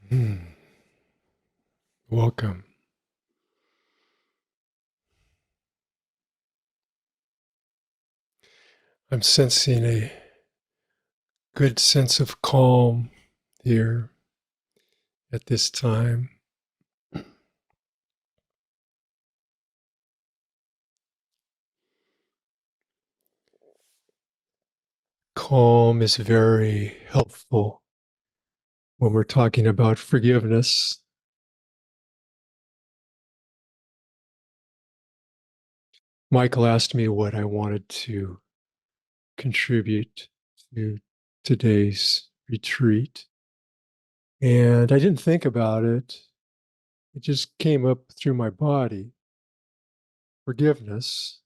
Hmm. Welcome. I'm sensing a good sense of calm here at this time. Calm is very helpful when we're talking about forgiveness. Michael asked me what I wanted to contribute to today's retreat, and I didn't think about it. It just came up through my body. Forgiveness.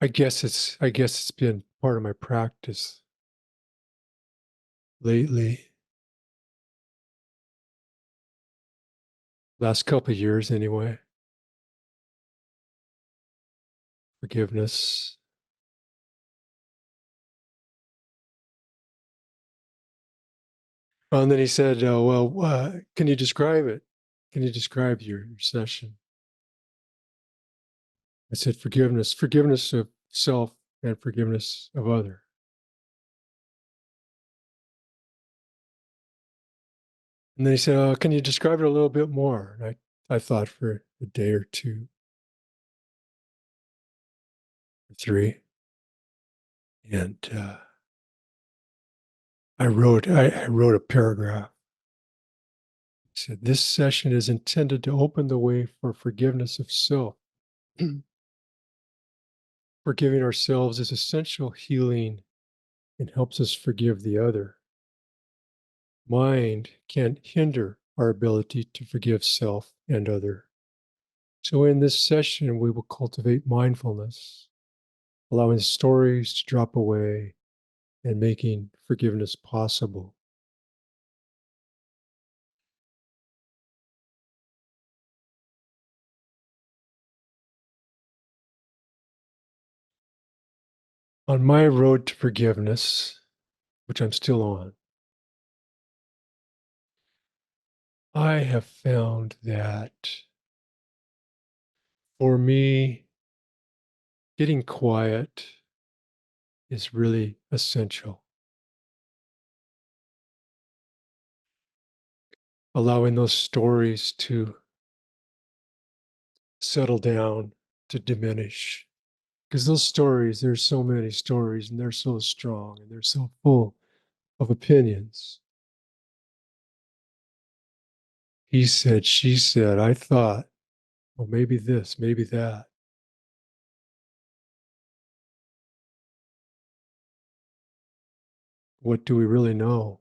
I guess it's been part of my practice lately. Last couple of years anyway. Forgiveness. And then he said, can you describe it? Can you describe your session? I said, forgiveness of self and forgiveness of other. And then he said, can you describe it a little bit more? And I thought for a day or two, or three. And I wrote a paragraph. I said, this session is intended to open the way for forgiveness of self. Forgiving ourselves is essential healing and helps us forgive the other. Mind can hinder our ability to forgive self and other. So, in this session, we will cultivate mindfulness, allowing stories to drop away and making forgiveness possible. On my road to forgiveness, which I'm still on, I have found that for me, getting quiet is really essential. Allowing those stories to settle down, to diminish. Because those stories, there's so many stories and they're so strong and they're so full of opinions. He said, she said, I thought, well, maybe this, maybe that. What do we really know?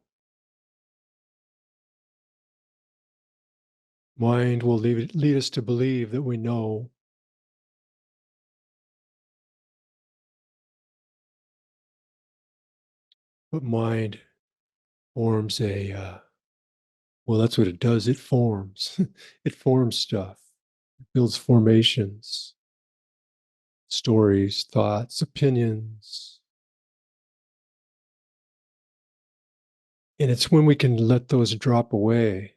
Mind will lead us to believe that we know, but mind forms well, that's what it does. It forms. It forms stuff. It builds formations, stories, thoughts, opinions. And it's when we can let those drop away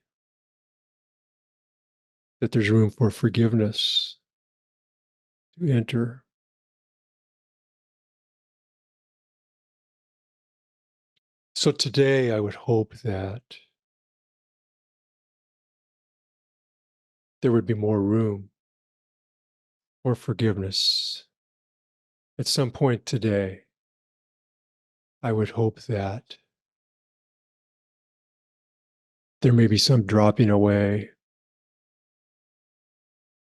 that there's room for forgiveness to enter. So today, I would hope that there would be more room for forgiveness. At some point today, I would hope that there may be some dropping away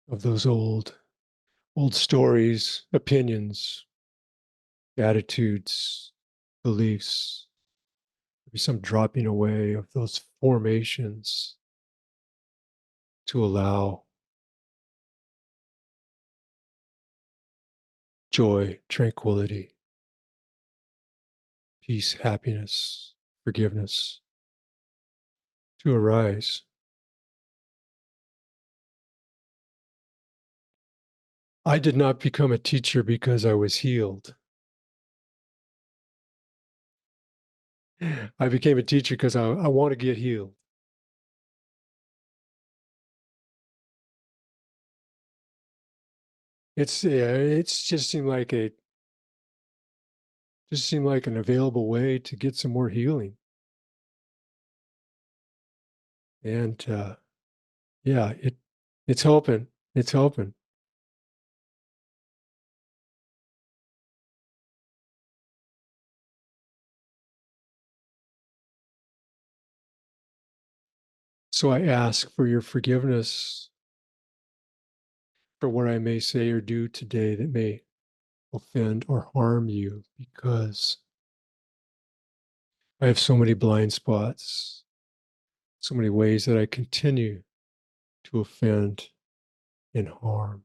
of those old stories, opinions, attitudes, beliefs. Maybe some dropping away of those formations to allow joy, tranquility, peace, happiness, forgiveness to arise. I did not become a teacher because I was healed. I became a teacher because I want to get healed. It's just seemed like an available way to get some more healing. And yeah, it's helping. It's helping. So I ask for your forgiveness for what I may say or do today that may offend or harm you, because I have so many blind spots, so many ways that I continue to offend and harm.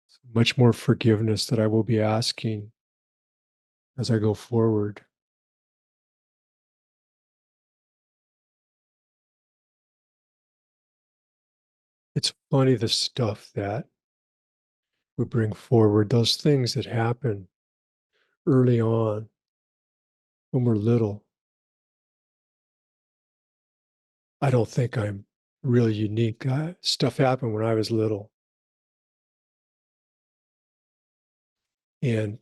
So much more forgiveness that I will be asking as I go forward. It's funny, the stuff that we bring forward, those things that happen early on when we're little. I don't think I'm really unique. Stuff happened when I was little. And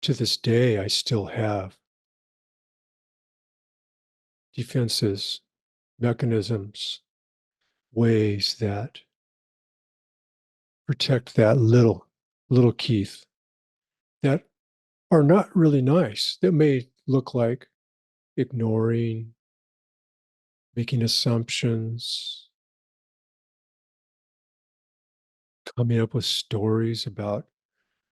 to this day, I still have defenses, mechanisms, ways that protect that little Keith that are not really nice, that may look like ignoring, making assumptions, coming up with stories about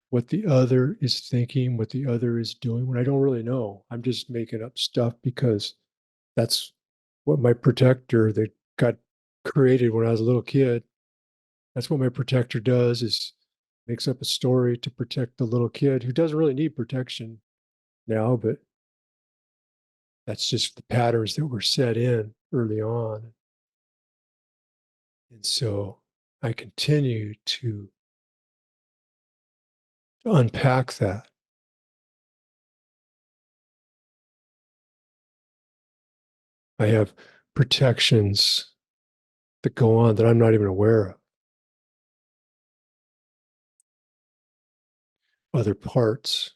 what the other is thinking, what the other is doing, when I don't really know. I'm just making up stuff because that's what my protector that got created when I was a little kid. That's what my protector does, is makes up a story to protect the little kid who doesn't really need protection now, but that's just the patterns that were set in early on. And so I continue to unpack that. I have protections that go on that I'm not even aware of. Other parts,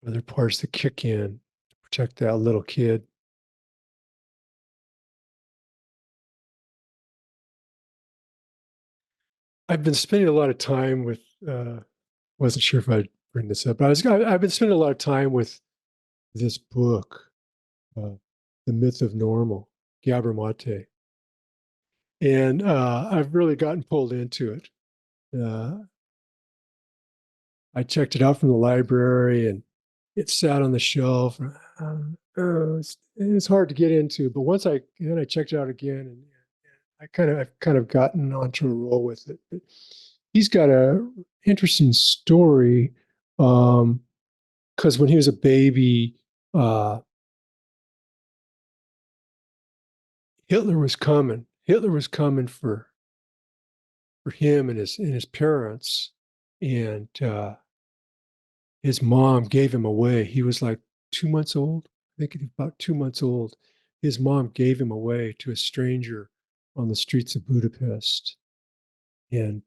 other parts that kick in to protect that little kid. I've been spending a lot of time with, wasn't sure if I'd bring this up, but I've been spending a lot of time with this book, uh, The Myth of Normal, Gabor Mate. And I've really gotten pulled into it. Uh, I checked it out from the library and it sat on the shelf. It's hard to get into, but then I checked it out again, and I've kind of gotten onto a roll with it. But he's got a interesting story, because when he was a baby, uh, Hitler was coming. Hitler was coming for him and his parents, and his mom gave him away. He was like 2 months old. I think about 2 months old. His mom gave him away to a stranger on the streets of Budapest. And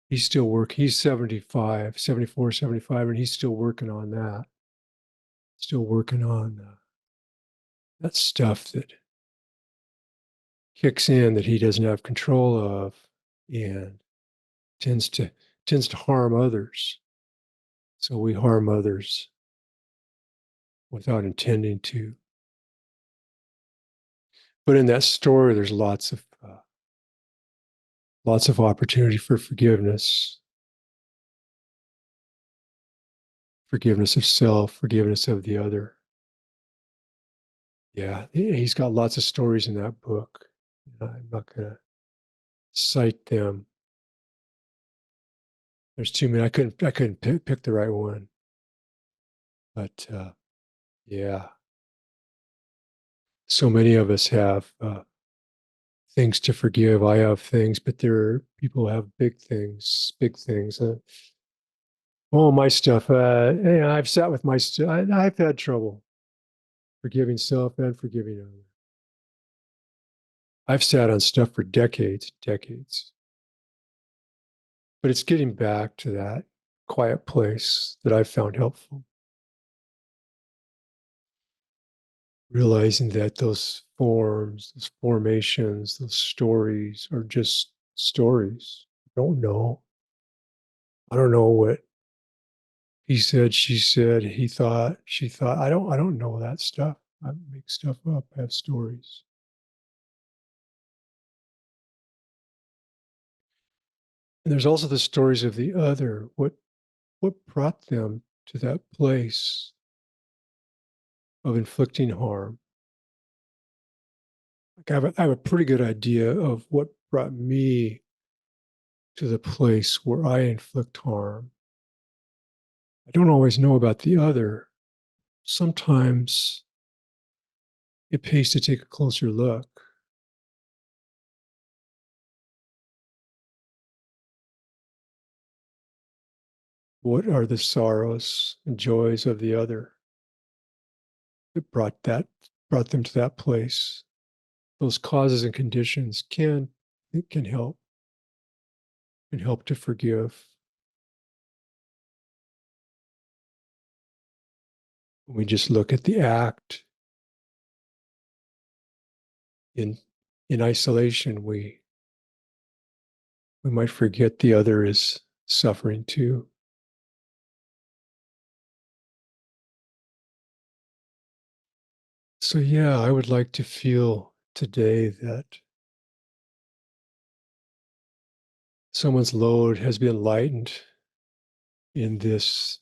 he's still working. He's 75, 74, 75, and he's still working on that. Still working on that stuff that kicks in that he doesn't have control of, and tends to tends to harm others. So we harm others without intending to. But in that story, there's lots of opportunity for forgiveness, forgiveness of self, forgiveness of the other. Yeah, he's got lots of stories in that book. I'm not going to cite them. There's too many. I couldn't pick the right one. But yeah. so many of us have things to forgive. I have things, but there are people who have big things, big things. All my stuff, I've sat with my stuff. I've had trouble forgiving self and forgiving others. I've sat on stuff for decades, decades. But it's getting back to that quiet place that I've found helpful. Realizing that those forms, those formations, those stories are just stories. I don't know. I don't know what he said, she said, he thought, she thought. I don't know that stuff. I make stuff up, I have stories. And there's also the stories of the other. What brought them to that place of inflicting harm? Like I have a pretty good idea of what brought me to the place where I inflict harm. I don't always know about the other. Sometimes it pays to take a closer look. What are the sorrows and joys of the other that brought them to that place? Those causes and conditions can help to forgive. When we just look at the act in in isolation, we might forget the other is suffering too. So yeah, I would like to feel today that someone's load has been lightened in this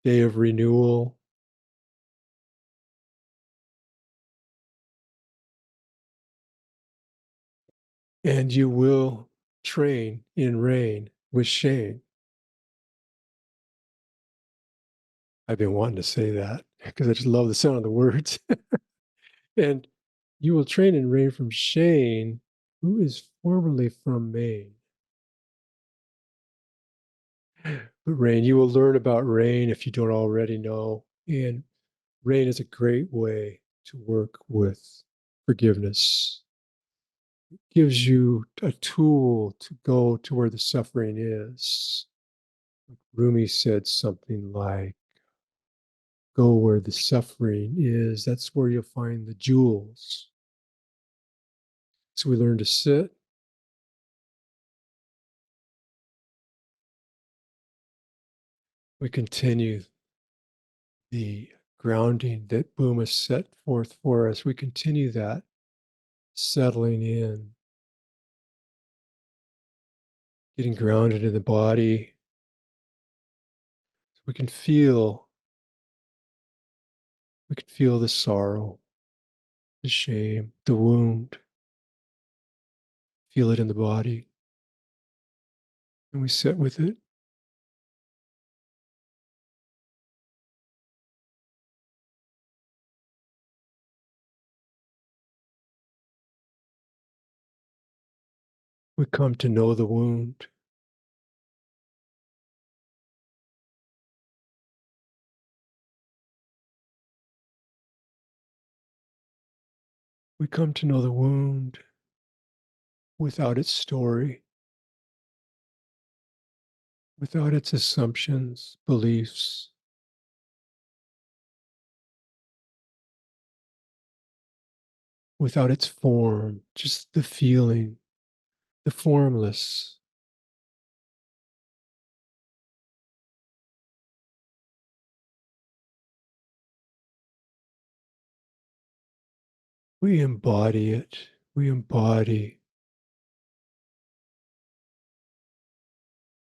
day of renewal. And you will train in rain with Shane. I've been wanting to say that because I just love the sound of the words. And you will train in rain from Shane, who is formerly from Maine. But rain, you will learn about rain if you don't already know. And rain is a great way to work with forgiveness. It gives you a tool to go to where the suffering is. Rumi said something like, go where the suffering is. That's where you'll find the jewels. So we learn to sit. We continue the grounding that Buma set forth for us. We continue that, settling in, getting grounded in the body. We can feel, we can feel the sorrow, the shame, the wound. Feel it in the body. And we sit with it. We come to know the wound. We come to know the wound without its story, without its assumptions, beliefs, without its form, just the feeling, the formless. We embody it. We embody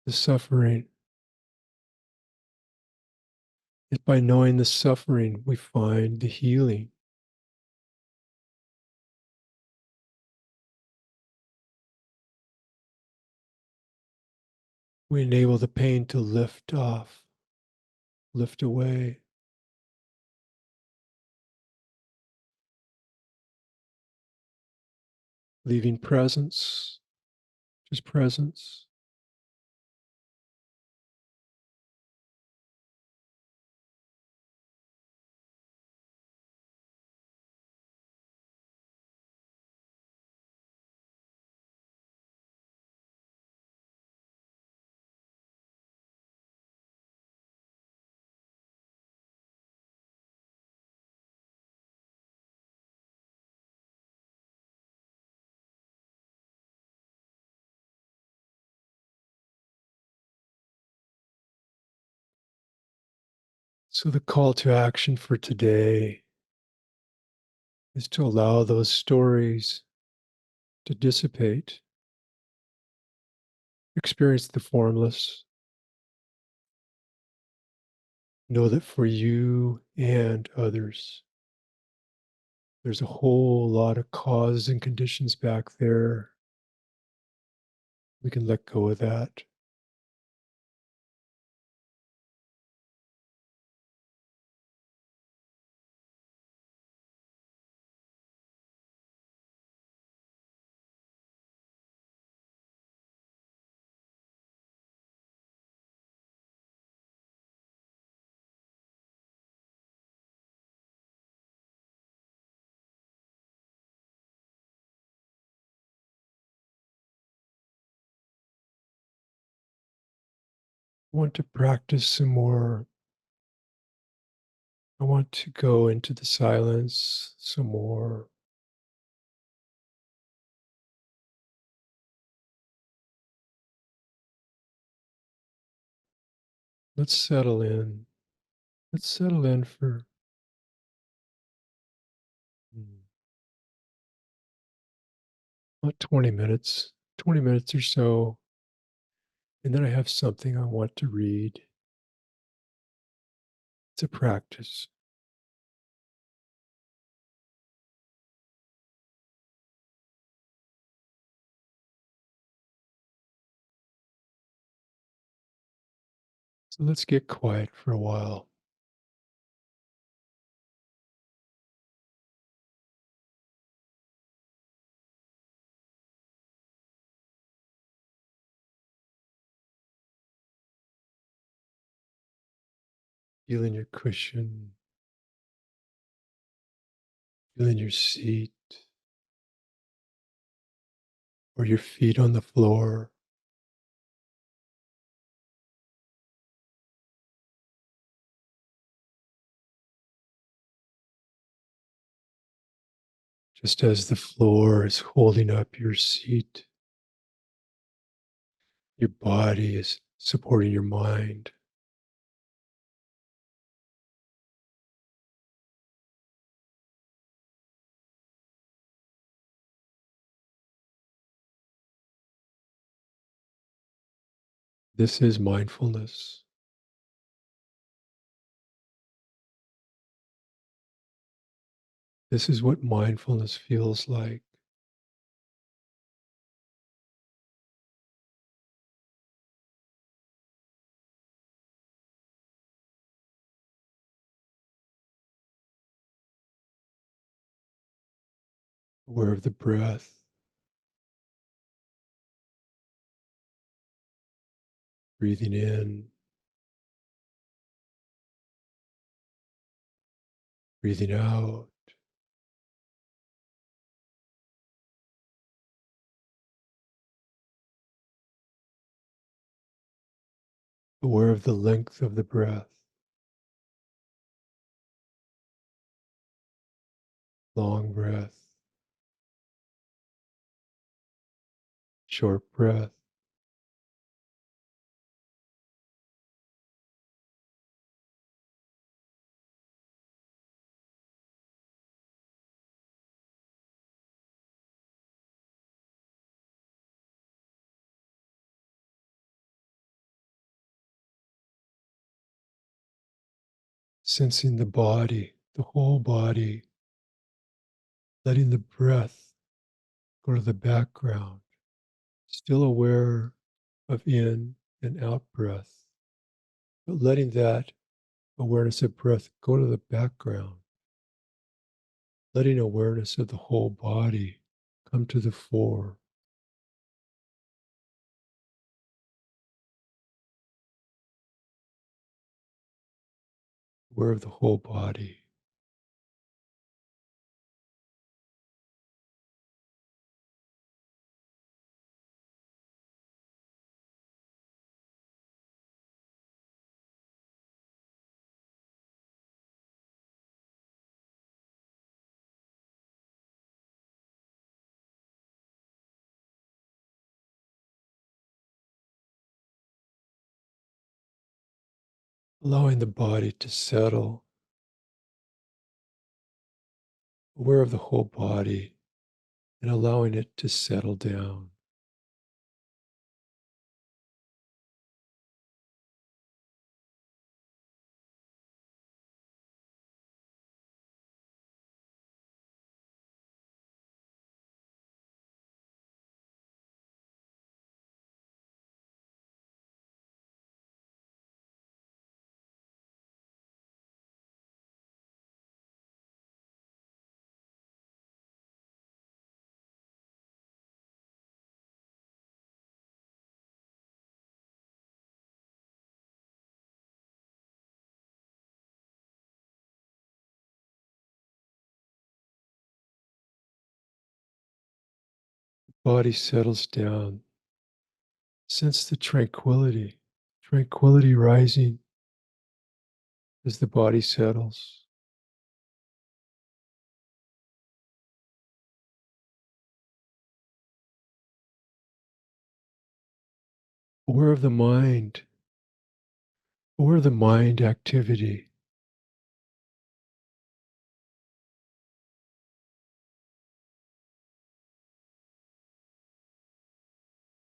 the suffering. It's by knowing the suffering we find the healing. We enable the pain to lift off, lift away. leaving presence, just presence. So, the call to action for today is to allow those stories to dissipate, experience the formless, know that for you and others, there's a whole lot of causes and conditions back there. We can let go of that. I want to practice some more. I want to go into the silence some more. Let's settle in. Let's settle in for about 20 minutes, 20 minutes or so. And then I have something I want to read. It's a practice. So let's get quiet for a while. Feel in your cushion, feel in your seat, or your feet on the floor. Just as the floor is holding up your seat, your body is supporting your mind. This is mindfulness. This is what mindfulness feels like. Aware of the breath, breathing in, breathing out. Aware of the length of the breath, long breath, short breath. Sensing the body, the whole body, letting the breath go to the background, still aware of in and out breath, but letting that awareness of breath go to the background, letting awareness of the whole body come to the fore, aware of the whole body. Allowing the body to settle, aware of the whole body, and allowing it to settle down. Body settles down. Sense the tranquility rising as the body settles. Aware of the mind, aware of the mind activity.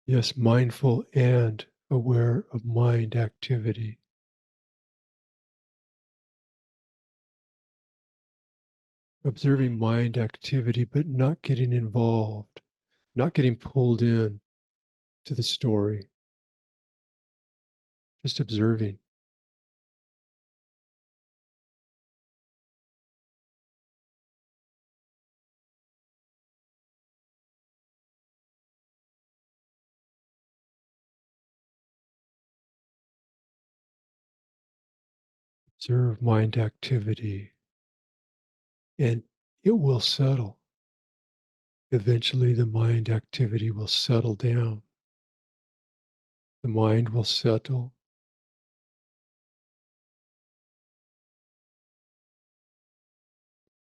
Yes, mindful and aware of mind activity. Observing mind activity, but not getting involved, not getting pulled in to the story, just observing. Observe mind activity, and it will settle. Eventually, the mind activity will settle down. The mind will settle,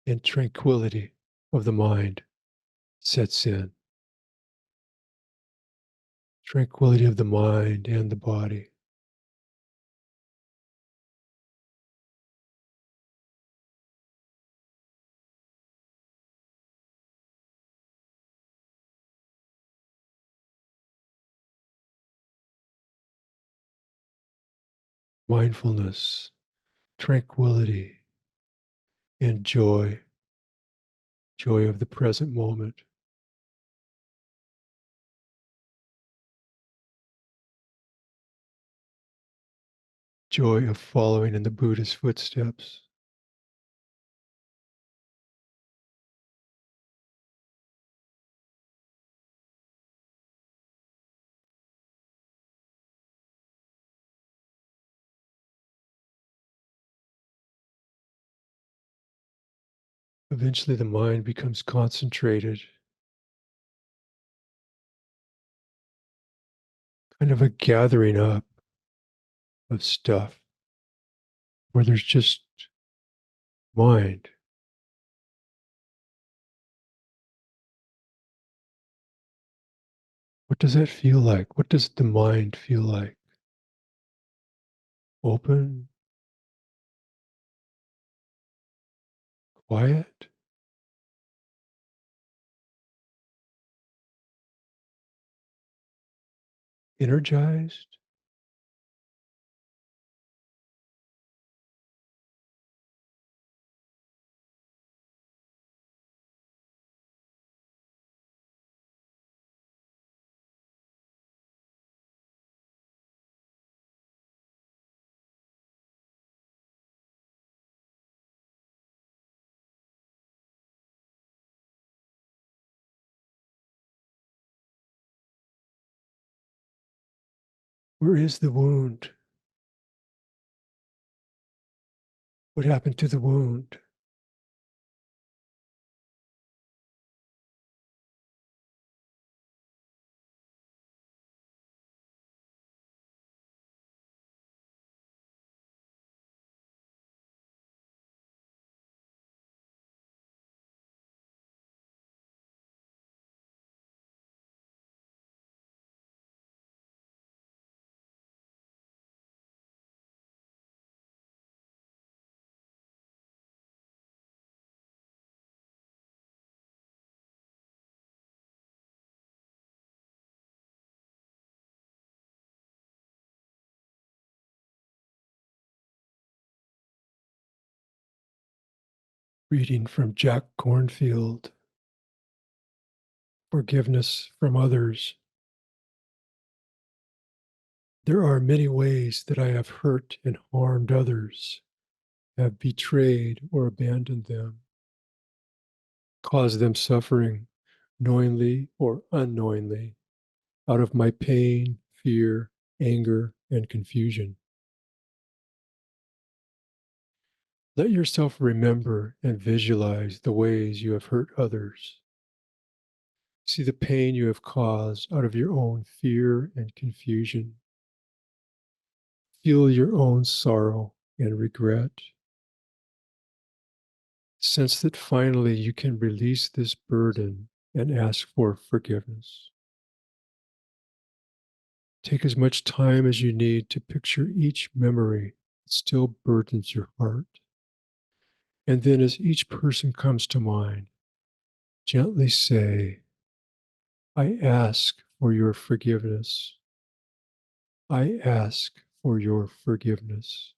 and tranquility of the mind sets in. Tranquility of the mind and the body. Mindfulness, tranquility, and joy. Joy of the present moment. Joy of following in the Buddha's footsteps. Eventually, the mind becomes concentrated, kind of a gathering up of stuff where there's just mind. What does that feel like? What does the mind feel like? Open, quiet, energized? Where is the wound? What happened to the wound? Reading from Jack Cornfield. Forgiveness from others. There are many ways that I have hurt and harmed others, have betrayed or abandoned them, caused them suffering, knowingly or unknowingly, out of my pain, fear, anger, and confusion. Let yourself remember and visualize the ways you have hurt others. See the pain you have caused out of your own fear and confusion. Feel your own sorrow and regret. Sense that finally you can release this burden and ask for forgiveness. Take as much time as you need to picture each memory that still burdens your heart. And then, as each person comes to mind, gently say, I ask for your forgiveness. I ask for your forgiveness.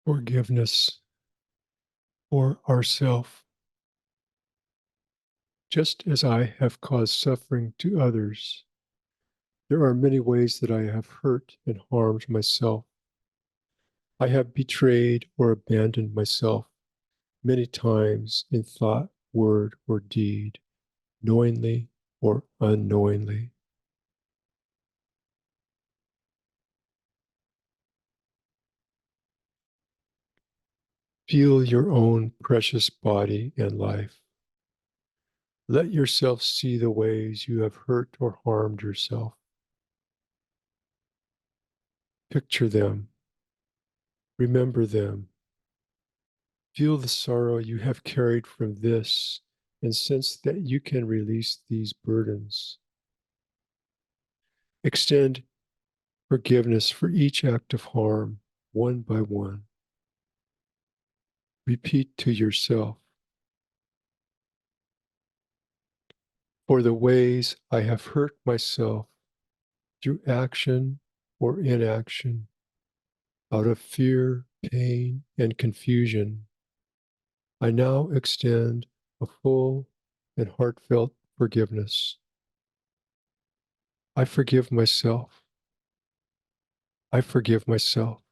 Forgiveness for ourself. Just as I have caused suffering to others, there are many ways that I have hurt and harmed myself. I have betrayed or abandoned myself many times in thought, word, or deed, knowingly or unknowingly. Feel your own precious body and life. Let yourself see the ways you have hurt or harmed yourself. Picture them. Remember them. Feel the sorrow you have carried from this and sense that you can release these burdens. Extend forgiveness for each act of harm, one by one. Repeat to yourself, for the ways I have hurt myself through action or inaction, out of fear, pain, and confusion, I now extend a full and heartfelt forgiveness. I forgive myself. I forgive myself.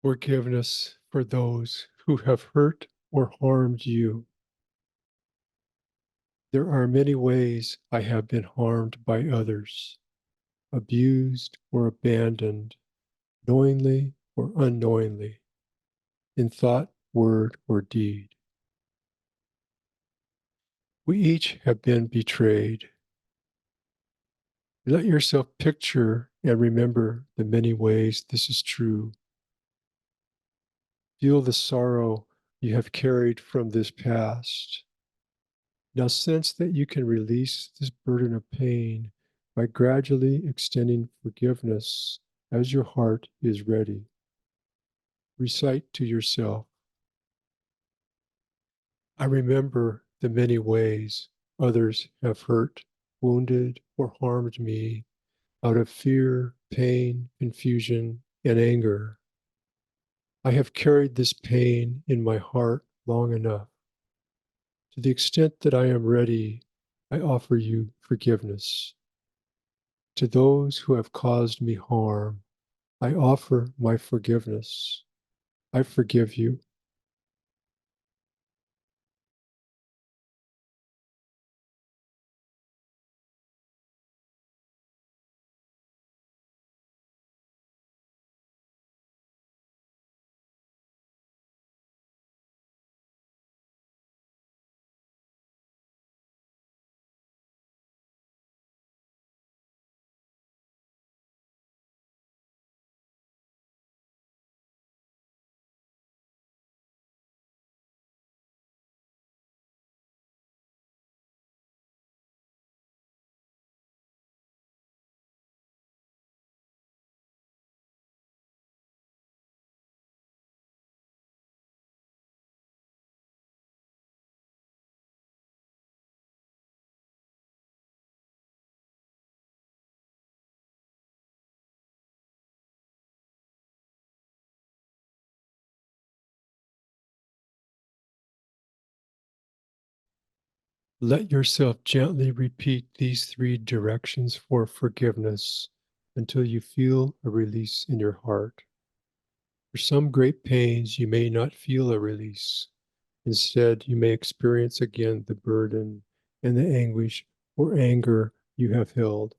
Forgiveness for those who have hurt or harmed you. There are many ways I have been harmed by others, abused or abandoned, knowingly or unknowingly, in thought, word, or deed. We each have been betrayed. Let yourself picture and remember the many ways this is true. Feel the sorrow you have carried from this past. Now sense that you can release this burden of pain by gradually extending forgiveness as your heart is ready. Recite to yourself, I remember the many ways others have hurt, wounded, or harmed me out of fear, pain, confusion, and anger. I have carried this pain in my heart long enough. To the extent that I am ready, I offer you forgiveness. To those who have caused me harm, I offer my forgiveness. I forgive you. Let yourself gently repeat these three directions for forgiveness until you feel a release in your heart. For some great pains, you may not feel a release. Instead, you may experience again the burden and the anguish or anger you have held.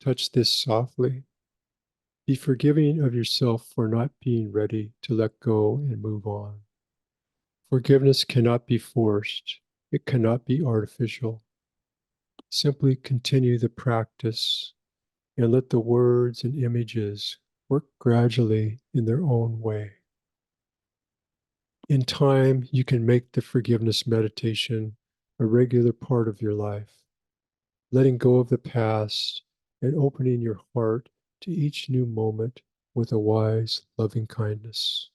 Touch this softly. Be forgiving of yourself for not being ready to let go and move on. Forgiveness cannot be forced. It cannot be artificial. Simply continue the practice and let the words and images work gradually in their own way. In time, you can make the forgiveness meditation a regular part of your life, letting go of the past and opening your heart to each new moment with a wise, loving kindness.